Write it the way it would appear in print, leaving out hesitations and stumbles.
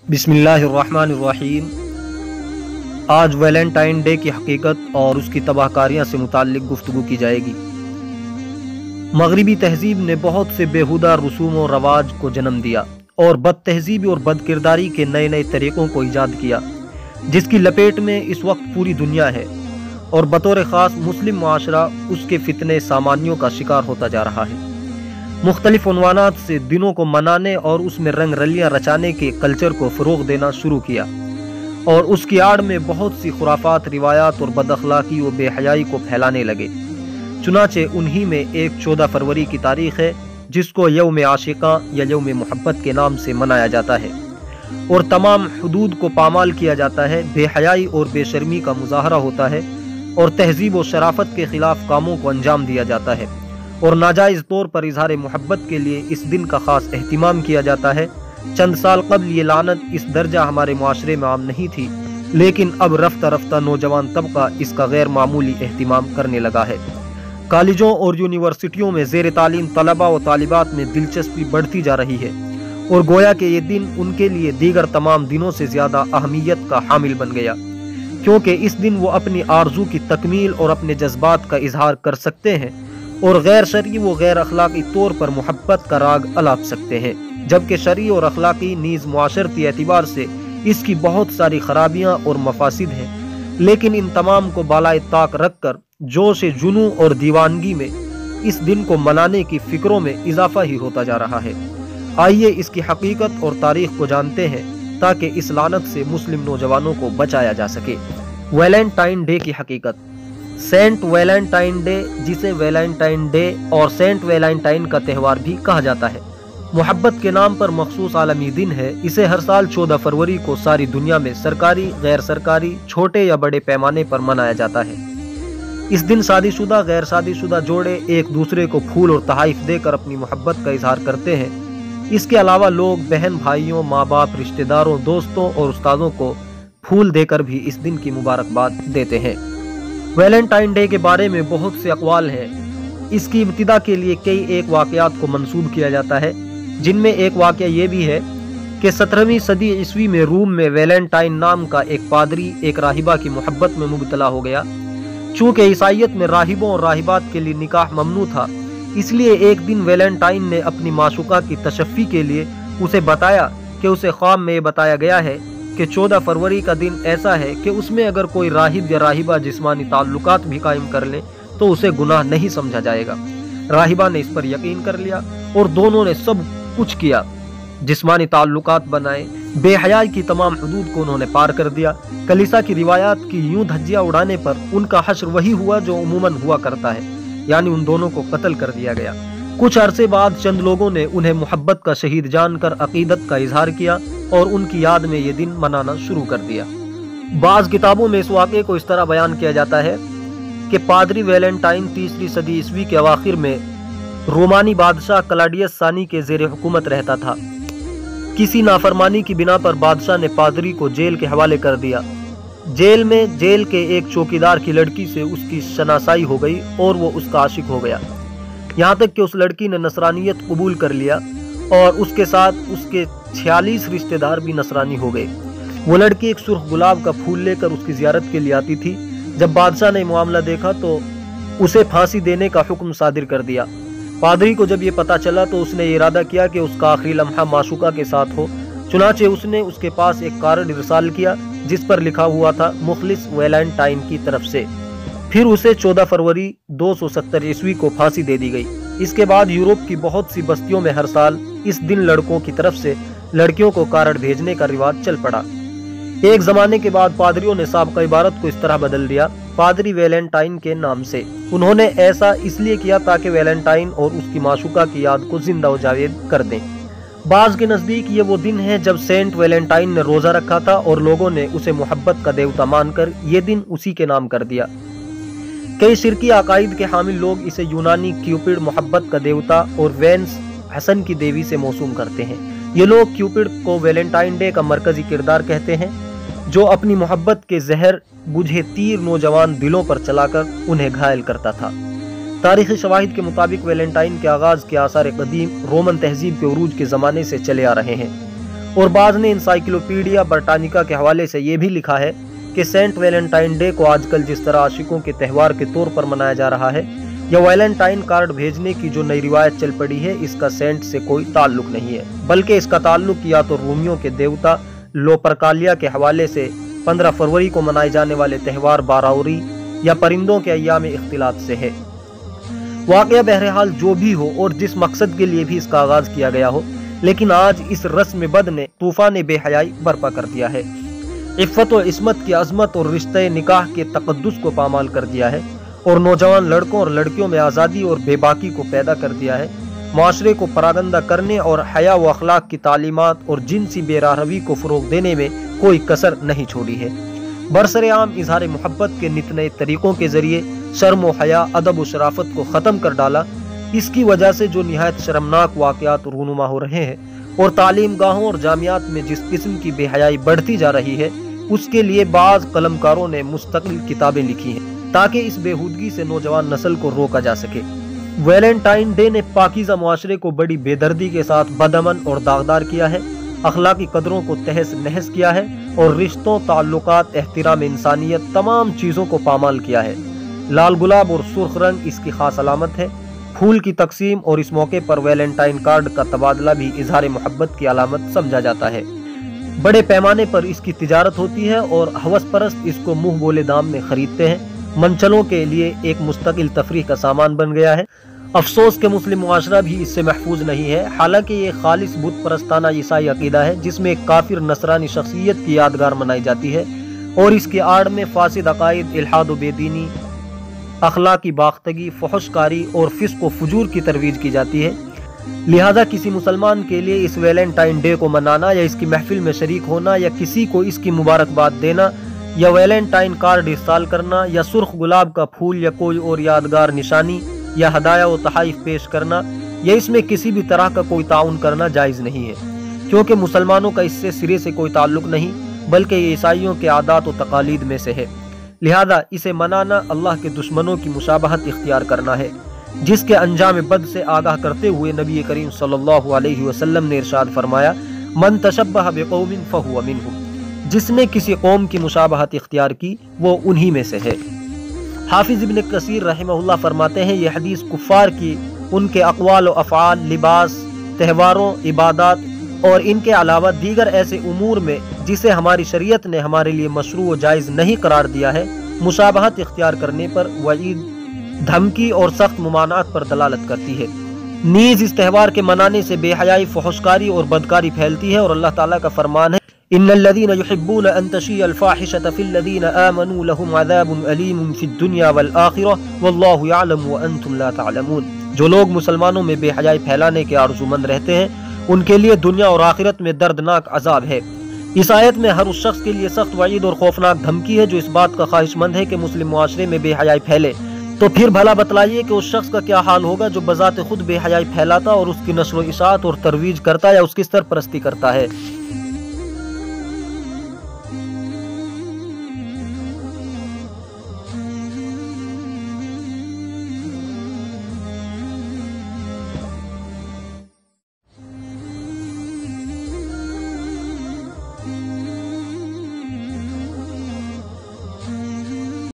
बिस्मिल्लाहिर्रहमानिर्रहीम। आज Valentine day की हकीकत और उसकी तबाहकारियाँ से मुताल्लिक गुफ्तगू की जाएगी। मगरबी तहजीब ने बहुत से बेहुदा रसूम और रवाज को जन्म दिया और बद तहजीबी और बदकिरदारी के नए नए तरीक़ों को ईजाद किया, जिसकी लपेट में इस वक्त पूरी दुनिया है और बतौर ख़ास मुस्लिम मुआशरा उसके फितने सामानियों का शिकार होता जा रहा है। मुख्तलिफ उन्वानात से दिनों को मनाने और उसमें रंग रलियाँ रचाने के कल्चर को फ़रोग़ देना शुरू किया और उसकी आड़ में बहुत सी खुराफात, रिवायात और बदअखलाकी व बेहयाई को फैलाने लगे। चुनाचे उन्हीं में एक 14 फरवरी की तारीख़ है जिसको यौम आशिक़ा या यौम मोहब्बत के नाम से मनाया जाता है और तमाम हुदूद को पामाल किया जाता है, बेहयाई और बेशर्मी का मुजाहरा होता है और तहजीब व शराफत के ख़िलाफ़ कामों को अंजाम दिया जाता है और नाजायज़ तौर पर इजहार मोहब्बत के लिए इस दिन का ख़ास एहतिमाम किया जाता है। चंद साल कबल ये लानत इस दर्जा हमारे मुआशरे में आम नहीं थी, लेकिन अब रफ्ता रफ्ता नौजवान तबका इसका गैर मामूली एहतिमाम करने लगा है। कॉलेजों और यूनिवर्सिटियों में ज़ेर तालीम तलबा व तालिबात में दिलचस्पी बढ़ती जा रही है और गोया कि ये दिन उनके लिए दीगर तमाम दिनों से ज़्यादा अहमियत का हामिल बन गया, क्योंकि इस दिन वो अपनी आरजू की तकमील और अपने जज्बात का इजहार कर सकते हैं और गैर शरई व गैर अखलाकी तौर पर मोहब्बत का राग अलाप सकते हैं, जबकि शरई और अखलाकी नीज़ मुआशरती एतबार से इसकी बहुत सारी खराबियाँ और मफासिद हैं। लेकिन इन तमाम को बालाए ताक रख कर जोश जुनू और दीवानगी में इस दिन को मनाने की फ़िक्रों में इजाफा ही होता जा रहा है। आइए इसकी हकीकत और तारीख़ को जानते हैं ताकि इस लानत से मुस्लिम नौजवानों को बचाया जा सके। वैलेंटाइन डे की हकीकत। सेंट वैलेंटाइन डे, जिसे वैलेंटाइन डे और सेंट वैलेंटाइन का त्यौहार भी कहा जाता है, मोहब्बत के नाम पर मखसूस आलमी दिन है। इसे हर साल 14 फरवरी को सारी दुनिया में सरकारी, गैर सरकारी, छोटे या बड़े पैमाने पर मनाया जाता है। इस दिन शादीशुदा, गैर शादीशुदा जोड़े एक दूसरे को फूल और तोहफ़े देकर अपनी मोहब्बत का इजहार करते हैं। इसके अलावा लोग बहन भाइयों, माँ बाप, रिश्तेदारों, दोस्तों और उस्तादों को फूल देकर भी इस दिन की मुबारकबाद देते हैं। वैलेंटाइन डे के बारे में बहुत से अक़वाल हैं। इसकी इब्तिदा के लिए कई एक वाक़यात को मंसूब किया जाता है, जिनमें एक वाक़या ये भी है कि 17वीं सदी ईस्वी में रूम में वैलेंटाइन नाम का एक पादरी एक राहिबा की मोहब्बत में मुब्तला हो गया। चूँकि ईसाइयत में राहिबों और राहिबात के लिए निकाह ममनू था, इसलिए एक दिन वैलेंटाइन ने अपनी माशूका की तशफ़ी के लिए उसे बताया कि उसे ख्वाब में ये बताया गया है कि 14 फरवरी का दिन ऐसा है कि उसमें अगर कोई राहिब या राहिबा जिस्मानी ताल्लुकात भी कायम कर ले तो उसे गुनाह नहीं समझा जाएगा। राहिबा ने इस पर यकीन कर लिया और दोनों ने सब कुछ किया, जिस्मानी ताल्लुकात बनाए, बेहयाई की तमाम हदूद को उन्होंने पार कर दिया। कलीसा की रिवायात की यूं धज्जियां उड़ाने पर उनका हश्र वही हुआ जो उमूमन हुआ करता है, यानी उन दोनों को कत्ल कर दिया गया। कुछ अरसे बाद चंद लोगों ने उन्हें मोहब्बत का शहीद जानकर अकीदत का इजहार किया और उनकी याद में ये दिन मनाना शुरू कर दिया। बाज़ किताबों में इस वाक़े को इस तरह बयान किया जाता है कि पादरी वैलेंटाइन 3री सदी ईस्वी के अवाखिर में रोमानी बादशाह क्लाडियस सानी के ज़ेर हुकूमत रहता था। किसी नाफरमानी की बिना पर बादशाह ने पादरी को जेल के हवाले कर दिया। जेल में जेल के एक चौकीदार की लड़की से उसकी शनासाई हो गई और वो उसका आशिक हो गया, यहाँ तक कि उस लड़की ने नसरानियत कबूल कर लिया और उसके साथ उसके 46 रिश्तेदार भी नसरानी हो गए। वो लड़की एक सुर्ख गुलाब का फूल लेकर उसकी ज़ियारत के लिए आती थी। जब बादशाह ने मामला देखा तो उसे फांसी देने का हुक्म सादिर कर दिया। पादरी को जब ये पता चला तो उसने ये इरादा किया कि उसका आखिरी लम्हा माशूका के साथ हो। चुनाचे उसने उसके पास एक कार्ड इरसाल किया जिस पर लिखा हुआ था मुखलिस वैलेंटाइन की तरफ से। फिर उसे 14 फरवरी 270 ईस्वी को फांसी दे दी गई। इसके बाद यूरोप की बहुत सी बस्तियों में हर साल इस दिन लड़कों की तरफ से लड़कियों को कार्ड भेजने का रिवाज चल पड़ा। एक ज़माने के बाद पादरियों ने साबिक़ा इबारत को इस तरह बदल दिया, पादरी वैलेंटाइन के नाम से। उन्होंने ऐसा इसलिए किया ताकि वैलेंटाइन और उसकी माशूका की याद को जिंदा व जावेद कर दें। बाज़ के नज़दीक ये वो दिन है जब सेंट वैलेंटाइन ने रोज़ा रखा था और लोगों ने उसे मोहब्बत का देवता मानकर ये दिन उसी के नाम कर दिया। कई शिरकी अकायद के हामिल लोग इसे यूनानी क्यूपिड मोहब्बत का देवता और वेन्स हसन की देवी से मौसूम करते हैं। ये लोग क्यूपिड को वैलेंटाइन डे का मरकजी किरदार कहते हैं, जो अपनी मोहब्बत के जहर बुझे तीर नौजवान दिलों पर चलाकर उन्हें घायल करता था। तारीख़ी शवाहिद के मुताबिक वैलेंटाइन के आगाज़ के आसार कदीम रोमन तहजीब के उरूज के ज़माने से चले आ रहे हैं اور بعض نے انسائکلوپیڈیا برٹانیکا کے حوالے سے یہ بھی لکھا ہے کہ سینٹ ویلنٹائن ڈے کو آج کل جس طرح عاشقوں کے تہوار کے طور پر منایا جا رہا ہے یا ویلنٹائن کارڈ بھیجنے کی جو نئی روایت چل پڑی ہے، اس کا سینٹ سے کوئی تعلق نہیں ہے، بلکہ اس کا تعلق یا تو رومیوں کے دیوتا لوپرکالیا کے حوالے سے 15 فروری کو منائے جانے والے تہوار باراوری یا پرندوں کے ایام اختلاط سے ہے۔ واقعہ بہرحال جو بھی ہو اور جس مقصد کے لیے بھی اس کا آغاز کیا گیا ہو، لیکن آج اس رسم بد نے طوفان بے حیائی برپا کر دیا ہے، عفت و عصمت کی عظمت اور رشتہ نکاح کے تقدس کو پامال کر دیا ہے، اور نوجوان لڑکوں اور لڑکیوں میں آزادی اور بے باکی کو پیدا کر دیا ہے، معاشرے کو پراگندہ کرنے اور حیا و اخلاق کی تعلیمات اور جنسی بے راہروی کو فروغ دینے میں کوئی کسر نہیں چھوڑی ہے۔ برسر عام اظہار محبت کے نت نئے طریقوں کے ذریعے شرم و حیا، ادب و شرافت کو ختم کر ڈالا۔ اس کی وجہ سے جو نہایت شرمناک واقعات رونما ہو رہے ہیں اور تعلیم گاہوں اور جامعات میں جس قسم کی بے حیائی بڑھتی جا رہی ہے، اس کے لیے بعض قلمکاروں نے مستقل کتابیں لکھی ہیں تاکہ اس بےہودگی سے نوجوان نسل کو روکا جا سکے۔ ویلنٹائن ڈے نے پاکیزہ معاشرے کو بڑی بے دردی کے ساتھ بدامن اور داغدار کیا ہے، اخلاقی قدروں کو تہس نہس کیا ہے اور رشتوں، تعلقات، احترام انسانیت، تمام چیزوں کو پامال کیا ہے۔ لال گلاب اور سرخ رنگ اس کی خاص علامت ہے۔ پھول کی تقسیم اور اس موقع پر ویلنٹائن کارڈ کا تبادلہ بھی اظہار محبت کی علامت سمجھا جاتا ہے۔ بڑے پیمانے پر اس کی تجارت ہوتی ہے اور ہوس پرست اس کو منہ بولے دام میں خریدتے ہیں۔ منچلوں کے لیے ایک مستقل تفریح کا سامان بن گیا ہے۔ افسوس کہ مسلم معاشرہ بھی اس سے محفوظ نہیں ہے، حالانکہ یہ خالص بت پرستانہ عیسائی عقیدہ ہے جس میں ایک کافر نصرانی شخصیت کی یادگار منائی جاتی ہے اور اس کی آڑ میں فاسد عقائد، الحاد و بے دینی، اخلاقی باختگی، فحش کاری اور فسق و فجور کی ترویج کی جاتی ہے۔ لہذا کسی مسلمان کے لیے اس ویلنٹائن ڈے کو منانا یا اس کی محفل میں شریک ہونا یا کسی کو اس کی مبارکباد دینا یا ویلنٹائن کارڈ ارسال کرنا یا سرخ گلاب کا پھول یا کوئی اور یادگار نشانی یا ہدایہ و تحائف پیش کرنا یا اس میں کسی بھی طرح کا کوئی تعاون کرنا جائز نہیں ہے، کیونکہ مسلمانوں کا اس سے سرے سے کوئی تعلق نہیں، بلکہ یہ عیسائیوں کے عادات و تقالید میں سے ہے۔ لہذا اسے منانا اللہ کے دشمنوں کی مشابہت اختیار کرنا ہے، جس کے انجام بد سے آگاہ کرتے ہوئے نبی کریم صلی اللہ علیہ وسلم نے ارشاد فرمایا، من تشبہ بقوم فہو منہم، جس نے کسی قوم کی مشابہت اختیار کی وہ انہی میں سے ہے۔ حافظ ابن کثیر رحمہ اللہ فرماتے ہیں، یہ حدیث کفار کی ان کے اقوال و افعال، لباس، تہواروں، عبادات اور ان کے علاوہ دیگر ایسے امور میں جسے ہماری شریعت نے ہمارے لیے مشروع و جائز نہیں قرار دیا ہے، مشابہت اختیار کرنے پر وعید، دھمکی اور سخت ممانعت پر دلالت کرتی ہے۔ نیز اس تہوار کے منانے سے بے حیائی، فحشکاری اور بدکاری پھیلتی ہے اور اللہ تعالیٰ کا فرمان ہے، ان الذين يحبون ان تشيع الفاحشة في الذين آمنوا لهم عذاب أليم في الدنيا والآخرة والله يعلم وأنتم لا تعلمون۔ جو لوگ مسلمانوں میں بے حیائی پھیلانے کے آرزومند رہتے ہیں ان کے لیے دنیا اور آخرت میں دردناک عذاب ہے۔ اس آیت میں ہر اس شخص کے لیے سخت وعید اور خوفناک دھمکی ہے جو اس بات کا خواہش مند ہے کہ مسلم معاشرے میں بے حیائی پھیلے۔ تو پھر بھلا بتلائیے کہ اس شخص کا کیا حال ہوگا جو بذات خود بے حیائی پھیلاتا اور اس کی نشر و اشاعت اور ترویج کرتا یا اس کی سرپرستی کرتا ہے۔